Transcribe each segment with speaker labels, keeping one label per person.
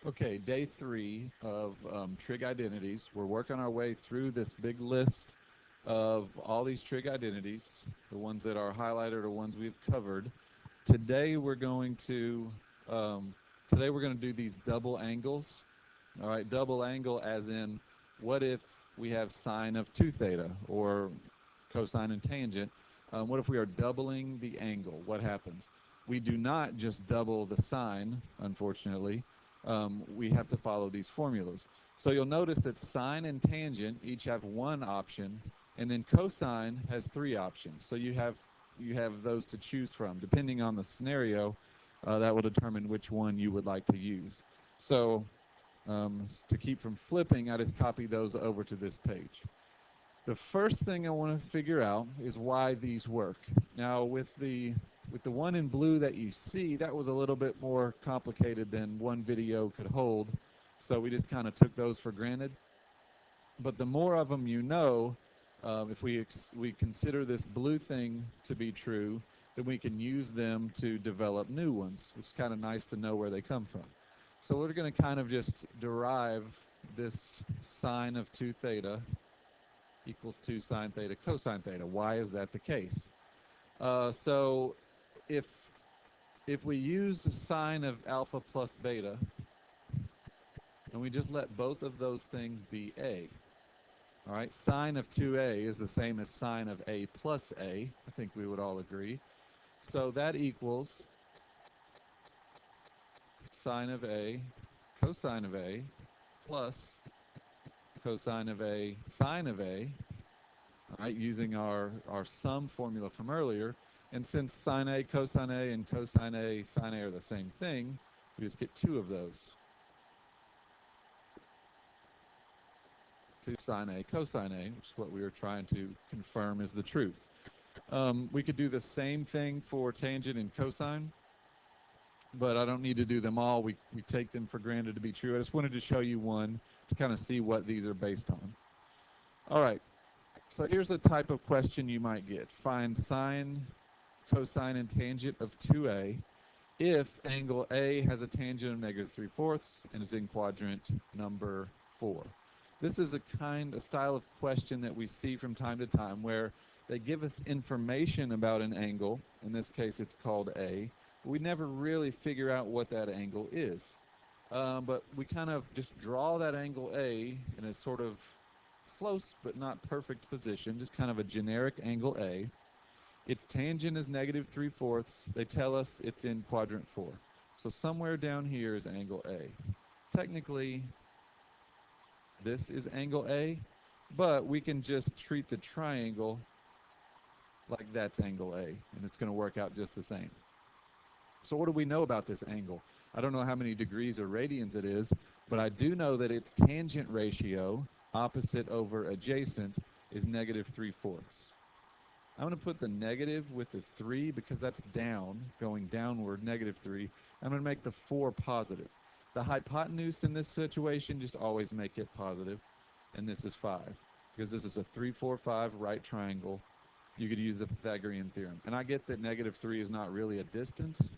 Speaker 1: Okay, day 3 of trig identities. We're working our way through this big list of all these trig identities. The ones that are highlighted are ones we've covered. Today we're going to um, today we're going to do these double angles. All right, double angle as in, what if we have sine of 2 theta or cosine and tangent? What if we are doubling the angle? What happens? We do not just double the sine, unfortunately. We have to follow these formulas. So you'll notice that sine and tangent each have one option, and then cosine has 3 options. So you have those to choose from. Depending on the scenario, that will determine which one you would like to use. So to keep from flipping, I just copy those over to this page. The first thing I want to figure out is why these work. Now, with the one in blue that you see, that was a little bit more complicated than one video could hold, so we just kind of took those for granted. But the more of them you know, if we consider this blue thing to be true, then we can use them to develop new ones, which is kind of nice to know where they come from. So we're going to kind of just derive this sine of 2 theta equals 2 sine theta cosine theta. Why is that the case? So if we use the sine of alpha plus beta, and we just let both of those things be a, all right, sine of 2a is the same as sine of a plus a. I think we would all agree. So that equals sine of a cosine of a plus cosine of a sine of a, all right, using our sum formula from earlier. And since sine A, cosine A, and cosine A, sine A are the same thing, we just get 2 of those. 2 sine A, cosine A, which is what we were trying to confirm is the truth. We could do the same thing for tangent and cosine, but I don't need to do them all. We take them for granted to be true. I just wanted to show you one to kind of see what these are based on. All right, so here's a type of question you might get. Find sine, cosine, and tangent of 2a if angle A has a tangent of -3/4 and is in quadrant number 4. This is a style of question that we see from time to time where they give us information about an angle. In this case, it's called A. We never really figure out what that angle is. But we kind of just draw that angle A in a sort of close but not perfect position, just kind of a generic angle A. Its tangent is -3/4. They tell us it's in quadrant 4. So somewhere down here is angle A. Technically, this is angle A, but we can just treat the triangle like that's angle A, and it's going to work out just the same. So what do we know about this angle? I don't know how many degrees or radians it is, but I do know that its tangent ratio, opposite over adjacent, is -3/4. I'm going to put the negative with the 3 because that's down, going downward, -3. I'm going to make the 4 positive. The hypotenuse in this situation, just always make it positive, and this is 5. Because this is a 3, 4, 5 right triangle, you could use the Pythagorean theorem. And I get that -3 is not really a distance,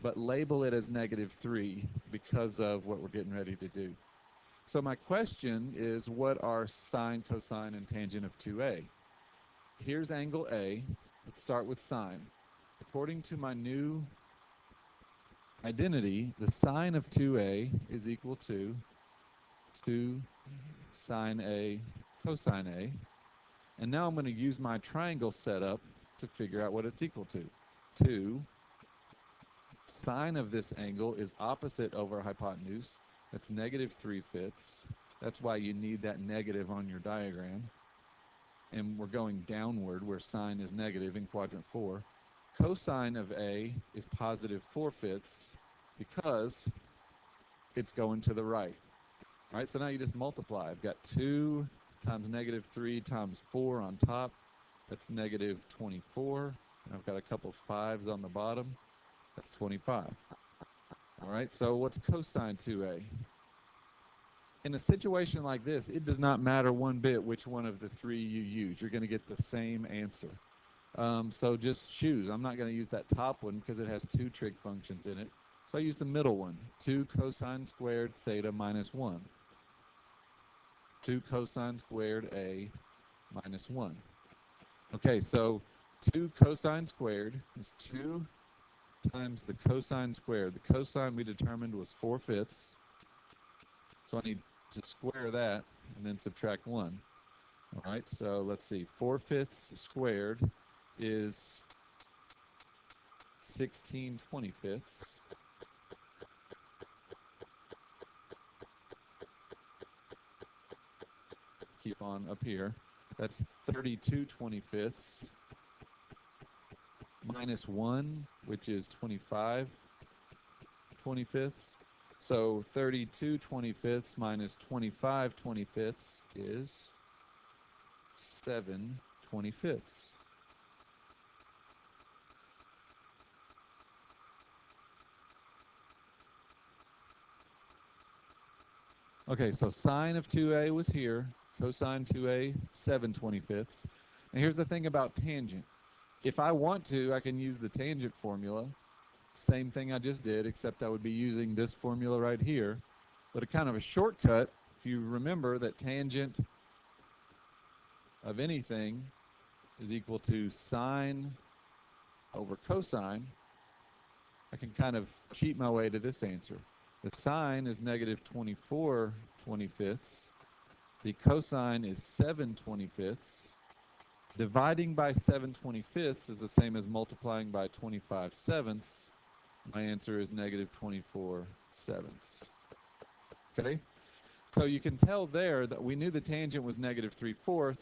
Speaker 1: but label it as -3 because of what we're getting ready to do. So my question is, what are sine, cosine, and tangent of 2a? Here's angle A. Let's start with sine. According to my new identity, the sine of 2a is equal to 2 sine A cosine A. And now I'm going to use my triangle setup to figure out what it's equal to. 2 sine of this angle is opposite over hypotenuse. That's -3/5. That's why you need that negative on your diagram. And we're going downward where sine is negative in quadrant 4. Cosine of A is +4/5 because it's going to the right. All right, so now you just multiply. I've got 2 times -3 times 4 on top. That's -24. And I've got a couple 5s on the bottom. That's 25. All right, so what's cosine 2a? In a situation like this, it does not matter one bit which one of the 3 you use. You're going to get the same answer. So just choose. I'm not going to use that top one because it has 2 trig functions in it. So I use the middle one, 2 cosine squared theta minus 1. 2 cosine squared A minus 1. Okay, so 2 cosine squared is 2 times the cosine squared. The cosine we determined was 4/5. So I need to square that and then subtract 1. All right, so let's see. 4/5 squared is 16/25. Keep on up here. That's 32/25 minus 1, which is 25/25. So 32/25 minus 25/25 is 7/25. Okay, so sine of 2a was here, cosine 2a, 7/25. And here's the thing about tangent. If I want to, I can use the tangent formula. Same thing I just did, except I would be using this formula right here. But a kind of a shortcut, if you remember that tangent of anything is equal to sine over cosine, I can kind of cheat my way to this answer. The sine is negative 24/25. The cosine is 7/25. Dividing by 7/25 is the same as multiplying by 25/7. My answer is negative 24/7. Okay? So you can tell there that we knew the tangent was negative 3/4,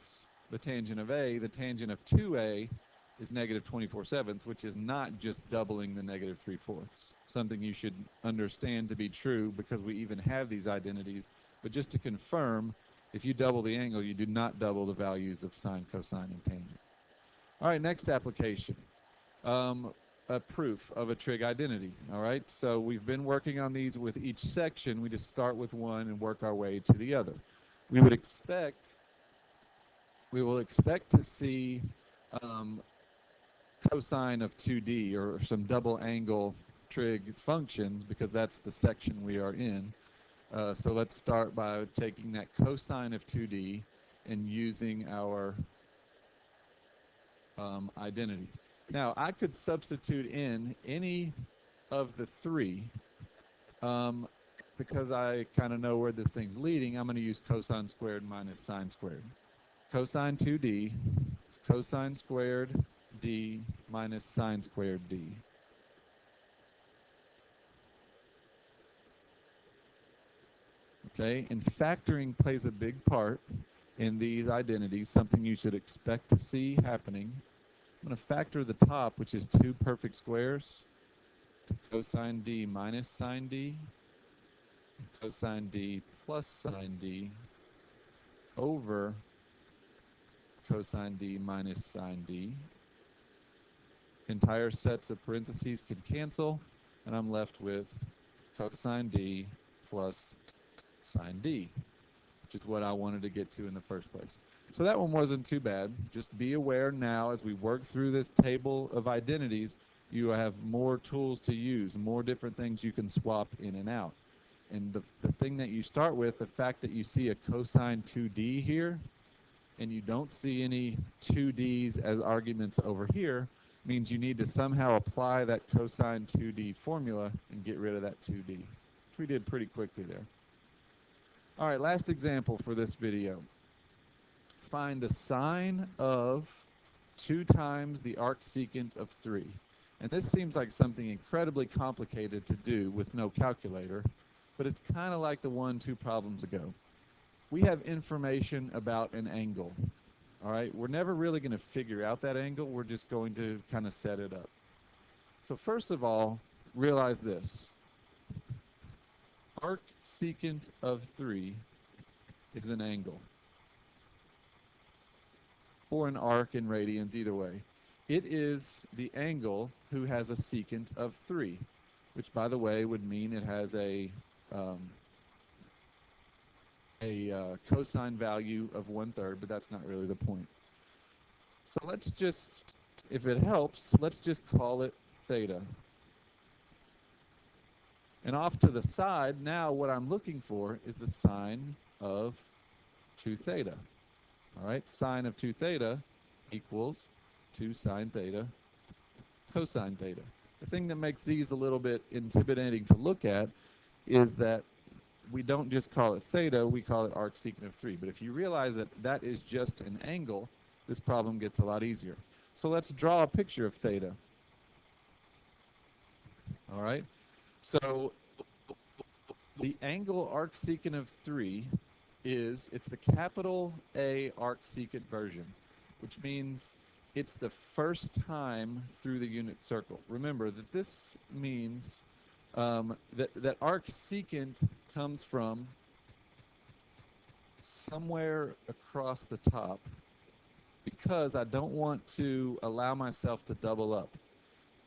Speaker 1: the tangent of A. The tangent of 2A is negative 24/7, which is not just doubling the negative 3/4. Something you should understand to be true because we even have these identities. But just to confirm, if you double the angle, you do not double the values of sine, cosine, and tangent. All right, next application. A proof of a trig identity. All right, so we've been working on these with each section. We just start with one and work our way to the other. We will expect to see cosine of 2D or some double angle trig functions because that's the section we are in. So let's start by taking that cosine of 2D and using our identity. Now, I could substitute in any of the three because I kind of know where this thing's leading. I'm going to use cosine squared minus sine squared. Cosine 2D is cosine squared D minus sine squared D. Okay, and factoring plays a big part in these identities, something you should expect to see happening. I'm going to factor the top, which is 2 perfect squares, cosine D minus sine D, cosine D plus sine D, over cosine D minus sine D. Entire sets of parentheses can cancel, and I'm left with cosine D plus sine D, which is what I wanted to get to in the first place. So that one wasn't too bad. Just be aware now as we work through this table of identities, you have more tools to use, more different things you can swap in and out. And the thing that you start with, the fact that you see a cosine 2D here, and you don't see any 2Ds as arguments over here, means you need to somehow apply that cosine 2D formula and get rid of that 2D, which we did pretty quickly there. All right, last example for this video. Find the sine of 2 times the arcsecant of 3. And this seems like something incredibly complicated to do with no calculator, but it's kind of like the one 2 problems ago. We have information about an angle. All right, we're never really going to figure out that angle. We're just going to kind of set it up. So first of all, realize this. Arcsecant of 3 is an angle, or an arc in radians, either way. It is the angle who has a secant of 3, which, by the way, would mean it has a cosine value of 1/3, but that's not really the point. So let's just, if it helps, let's just call it theta. And off to the side, now what I'm looking for is the sine of 2 theta. All right, sine of 2 theta equals 2 sine theta cosine theta. The thing that makes these a little bit intimidating to look at is that we don't just call it theta, we call it arcsecant of 3. But if you realize that that is just an angle, this problem gets a lot easier. So let's draw a picture of theta. All right, so the angle arcsecant of 3 it's the capital A arcsecant version, which means it's the first time through the unit circle. Remember that this means that arcsecant comes from somewhere across the top, because I don't want to allow myself to double up.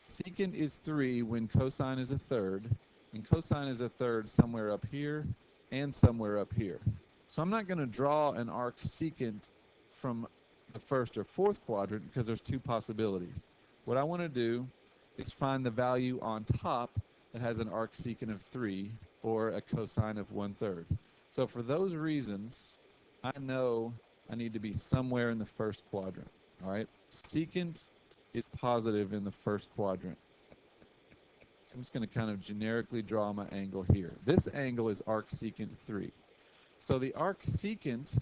Speaker 1: Secant is 3 when cosine is a third, and cosine is a third somewhere up here and somewhere up here. So I'm not going to draw an arcsecant from the first or fourth quadrant because there's 2 possibilities. What I want to do is find the value on top that has an arcsecant of 3 or a cosine of 1/3. So for those reasons, I know I need to be somewhere in the first quadrant. All right, secant is positive in the first quadrant. So I'm just going to kind of generically draw my angle here. This angle is arcsecant 3. So the arcsecant,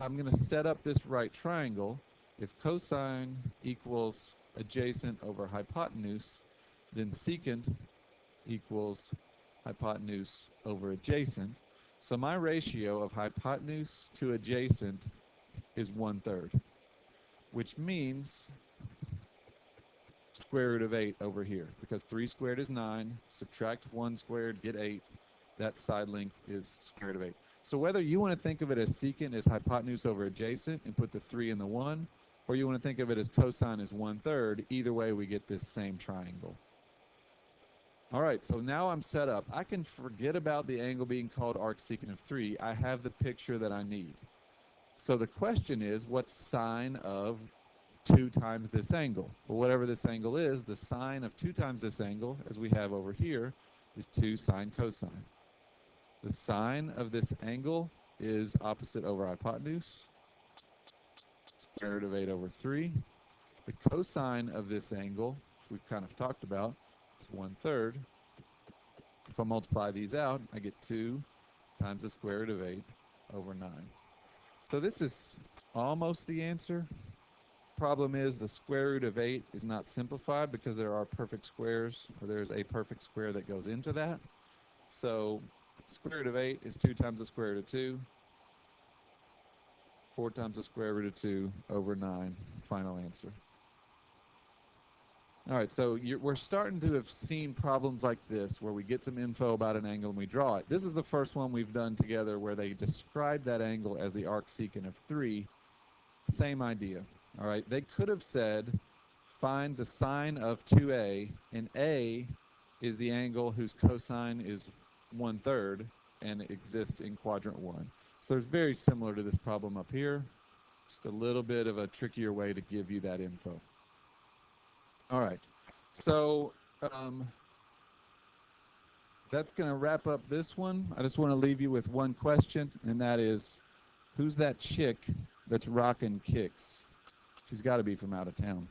Speaker 1: I'm going to set up this right triangle. If cosine equals adjacent over hypotenuse, then secant equals hypotenuse over adjacent. So my ratio of hypotenuse to adjacent is 1/3, which means square root of 8 over here, because 3 squared is 9, subtract 1 squared, get 8. That side length is square root of 8. So whether you want to think of it as secant as hypotenuse over adjacent and put the 3 in the 1, or you want to think of it as cosine as 1/3, either way we get this same triangle. All right, so now I'm set up. I can forget about the angle being called arcsecant of 3. I have the picture that I need. So the question is, what's sine of 2 times this angle? Well, whatever this angle is, the sine of 2 times this angle, as we have over here, is 2 sine cosine. The sine of this angle is opposite over hypotenuse, square root of 8 over 3. The cosine of this angle, which we've kind of talked about, is 1/3. If I multiply these out, I get 2 times the square root of 8 over 9. So this is almost the answer. Problem is the square root of 8 is not simplified because there are perfect squares, or there's a perfect square that goes into that. So square root of 8 is 2 times the square root of 2. 4 times the square root of 2 over 9. Final answer. All right, so we're starting to have seen problems like this where we get some info about an angle and we draw it. This is the first one we've done together where they describe that angle as the arcsecant of 3. Same idea. All right, they could have said find the sine of 2a, and a is the angle whose cosine is 1/3 and it exists in quadrant 1. So it's very similar to this problem up here, just a little bit of a trickier way to give you that info. All right, so that's going to wrap up this one. I just want to leave you with one question, and that is, who's that chick that's rocking kicks? She's got to be from out of town.